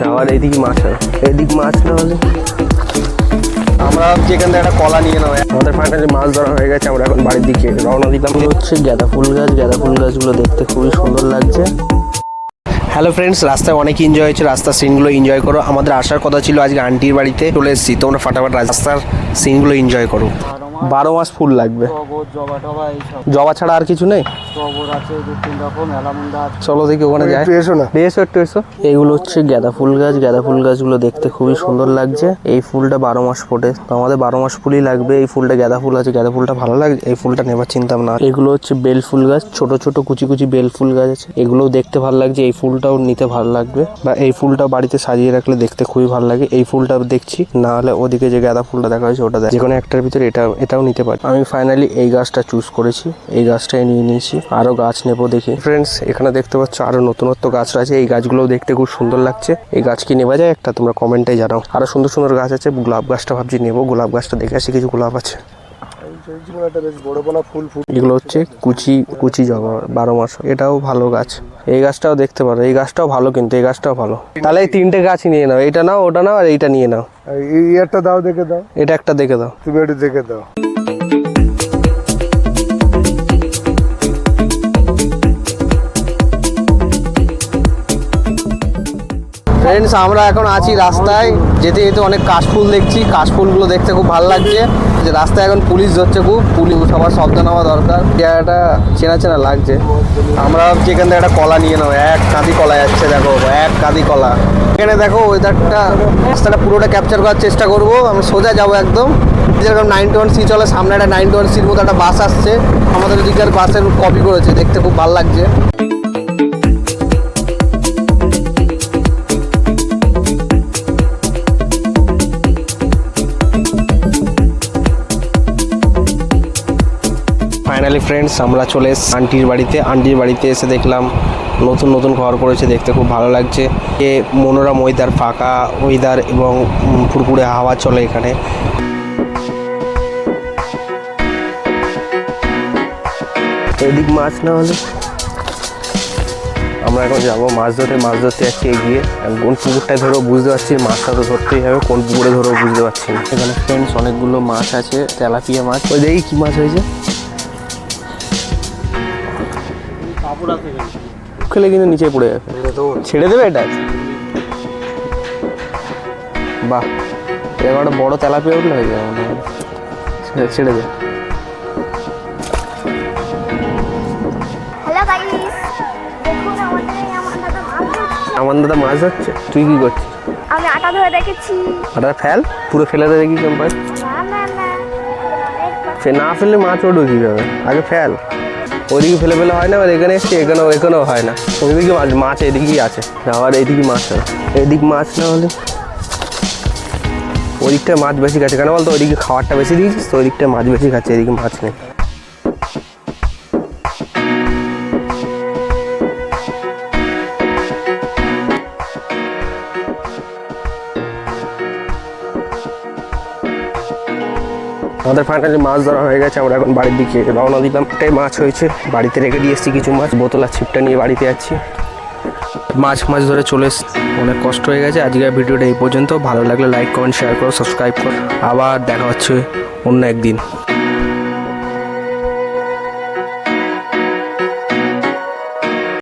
আবার এইদিকে মাছ হয়, এইদিক মাছ না হলে আমরা যেখান থেকে একটা কলা নিয়ে নেওয়া। আমাদের ফাইনালি মাছ ধরা হয়ে গেছে, আমরা এখন বাড়ির দিকে রওনা দিলাম। হচ্ছে গাঁদা ফুল গাছ, গাঁদা ফুল গাছগুলো দেখতে খুবই সুন্দর লাগছে। হ্যালো ফ্রেন্ডস, রাস্তায় অনেক এনজয় হয়েছে, রাস্তার সিনগুলো এনজয় করো। আমাদের আসার কথা ছিল আজকে আন্টির বাড়িতে, চলে এসেছি। তোমরা ফাটাফাট রাস্তার সিনগুলো এনজয় করো। 12 মাস ফুল লাগবে, জবা ছাড়া আর কিছু নেই। চলো দেখি ওখানে যাই, একটু এসো। এইগুলো হচ্ছে গাঁদা ফুল গাছ, গাঁদা ফুল গাছগুলো দেখতে খুবই সুন্দর লাগছে। এই ফুলটা 12 মাস ফোটে, তো আমাদের 12 মাস ফুলই লাগবে। এই ফুলটা গাঁদা ফুল আছে, গাঁদা ফুলটা ভালো লাগে, এই ফুলটা নেবার চিন্তাম না। এগুলো হচ্ছে বেল ফুল গাছ, ছোট ছোট কুচি কুচি বেল ফুল গাছ আছে, এগুলোও দেখতে ভালো লাগছে। এই ফুলটাও নিতে ভালো লাগবে, বা এই ফুলটাও বাড়িতে সাজিয়ে রাখলে দেখতে খুবই ভালো লাগে। এই ফুলটা দেখছি, না হলে ওদিকে যে গাঁদা ফুলটা দেখা হয়েছে ওটা, যে কোনো একটার ভিতরে এটাও নিতে পারি। আমি ফাইনালি এই গাছটা চুজ করেছি, এই গাছটাই নিয়ে নিয়েছি। আরো গাছ নেবো দেখি। ফ্রেন্ডস, এখানে দেখতে পাচ্ছ আরো নতুনত্ব গাছ আছে, এই গাছগুলোও দেখতে খুব সুন্দর লাগছে। এই গাছ কি নেওয়া যায় একটা, তোমরা কমেন্টে জানাও। আরো সুন্দর সুন্দর গাছ আছে, গোলাপ গাছটা ভাবছি নেবো। গোলাপ গাছটা দেখে আসি, কিছু গোলাপ আছে। এগুলো হচ্ছে কুচি কুচি জবা, 12 মাস, এটাও ভালো গাছ। এই গাছটাও দেখতে পারো, এই গাছটাও ভালো, কিন্তু এই গাছটাও ভালো। তাহলে এই 3টে গাছই নিয়ে নাও, এটা নাও, ওটা নাও, আর এইটা নিয়ে নাও। এই একটা দাও, দেখে দাও। এটা একটা দেখে দাও, তুমি একটু দেখে দাও। ফ্রেন্ডস, আমরা এখন আছি রাস্তায়, যেতে যেতে অনেক কাশফুল দেখছি। কাশফুলগুলো দেখতে খুব ভালো লাগছে। যে রাস্তায় এখন পুলিশ ধরছে, খুব পুলিশ, সবার শব্দ নেওয়া দরকার। জায়গাটা চেনা চেনা লাগছে। আমরা যেখান থেকে একটা কলা নিয়ে নেবো, এক কাঁদি কলা যাচ্ছে, দেখো এক কাঁদি কলা। এখানে দেখো ওয়েদারটা, রাস্তাটা পুরোটা ক্যাপচার করার চেষ্টা করবো। আমি সোজা যাবো একদম, যেরকম 91C চলে, সামনে একটা 91Cর মতো একটা বাস আসছে, আমাদের দিকের বাসের কপি করেছে, দেখতে খুব ভালো লাগছে। ফাইনালি ফ্রেন্ডস, আমরা চলে এসেছি আন্টির বাড়িতে। আন্টির বাড়িতে এসে দেখলাম নতুন নতুন ঘর করেছে, দেখতে খুব ভালো লাগছে। এ মনোরম ওয়েদার, ফাঁকা ওয়েদার এবং ফুরফুরে হাওয়া চলে এখানে। এদিক মাছ না হলে আমরা এখন যাবো মাছ ধরতে। মাছ ধরতে যাচ্ছি এগিয়ে, কোন পুকুরটায় ধরো বুঝতে পারছি, মাছটা তো ধরতেই হবে, কোন পুকুরে ধরো বুঝতে পারছি না। এখানে ফ্রেন্ডস অনেকগুলো মাছ আছে, তেলাপিয়া মাছ। ওই দেখি কি মাছ হয়েছে, খেলে কিন্তু নিচে পড়ে যাবে, ছেড়ে দেবে এটা। বাহ, এবার একটা বড় তেলাপিয়া উঠলে হয়ে যাবে মনে হয়, ছেড়ে দে। আমার দাদা মাছ ধরছে, তুই কি করছিস? আমি আটা ধরে রেখেছি। আটা ফেল, পুরো ফেলে দে দেখি কেমন পাই। না ফেললে মাছ উঠবে কীভাবে, আগে ফেল। ওইদিকে ফেলে ফেলে হয় না, আর এখানে এসছে, এখানেও হয় না। ওইদিকে মাছ এদিকেই আছে, আবার এইদিকে মাছ হয়। এদিক মাছ না হলে ওই দিকটায় মাছ বেশি খাচ্ছে, কেন বলতো ওইদিকে খাবারটা বেশি দিয়েছিস, তো ওই দিকটায় মাছ বেশি খাচ্ছে, এদিকে মাছ নেই। আমাদের ফাইনালি মাছ ধরা হয়ে গেছে, আমরা এখন বাড়ির দিকে রওনা দিলাম। একটাই মাছ হয়েছে, বাড়িতে রেখে দিয়ে এসেছি কিছু মাছ, বোতল আর ছিপটা নিয়ে বাড়িতে যাচ্ছি। মাছ ধরে চলে এসেছি, অনেক কষ্ট হয়ে গেছে। আজকের ভিডিওটা এই পর্যন্ত। ভালো লাগলে লাইক, কমেন্ট, শেয়ার করো, সাবস্ক্রাইব করো। আবার দেখা হচ্ছে অন্য একদিন।